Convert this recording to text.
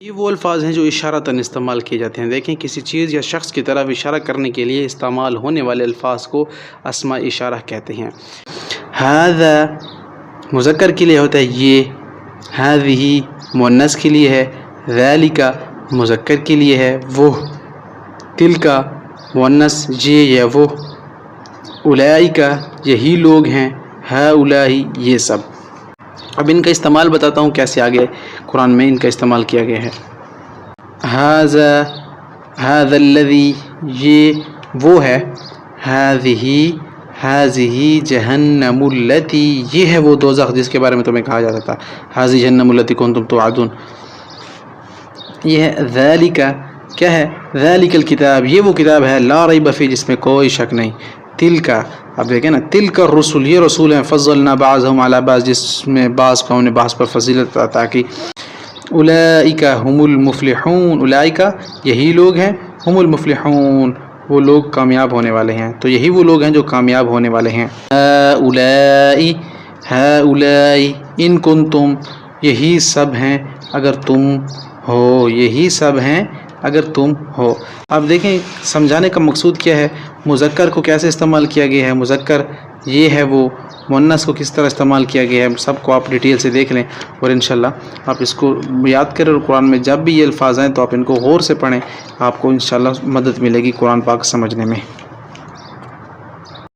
یہ وہ الفاظ ہیں جو اشارتاً استعمال کیے جاتے ہیں۔ دیکھیں کسی چیز یا شخص کی طرف اشارہ کرنے کے لیے استعمال ہونے والے الفاظ کو اسماء اشارہ کہتے ہیں۔ ھذا مذکر کے لیے ہوتا ہے یہ، ھذہ مؤنث کے لیے ہے، ذالک مذکر کے لیے ہے وہ، تلک مؤنث یہ یا وہ، اولئک یہی لوگ ہیں، ہؤلاء یہ سب۔ اب ان کا استعمال بتاتا ہوں کیسے آگے قرآن میں ان کا استعمال کیا گیا ہے۔ ھذا الذی یہ وہ ہے، ھذہ جہنم التی یہ ہے وہ دوزخ جس کے بارے میں تمہیں کہا جاتا تھا، ھذہ جہنم التی کنتم توعدون۔ یہ ہے ذالک کیا ہے، ذالک الکتاب یہ وہ کتاب ہے، لا ریب فیہ جس میں کوئی شک نہیں، تلک اب دیکھیں نا، تلک الرسل یہ رسول ہیں، فضلنا بعضهم علی بعض جس میں بعض کو ہم نے بعض پر فضیلت عطا کی، اولئک هم المفلحون اولئک یہی لوگ ہیں، هم المفلحون وہ لوگ کامیاب ہونے والے ہیں، تو یہی وہ لوگ ہیں جو کامیاب ہونے والے ہیں۔ ہؤلاء ان کنتم یہی سب ہیں اگر تم ہو، یہی سب ہیں اگر تم ہو۔ اب دیکھیں سمجھانے کا مقصود کیا ہے، مذکر کو کیسے استعمال کیا گیا ہے، مذکر یہ ہے وہ، مؤنث کو کس طرح استعمال کیا گیا ہے، سب کو آپ ڈیٹیل سے دیکھ لیں اور انشاءاللہ آپ اس کو یاد کریں، اور قرآن میں جب بھی یہ الفاظ ہیں تو آپ ان کو غور سے پڑھیں، آپ کو انشاءاللہ مدد ملے گی قرآن پاک سمجھنے میں۔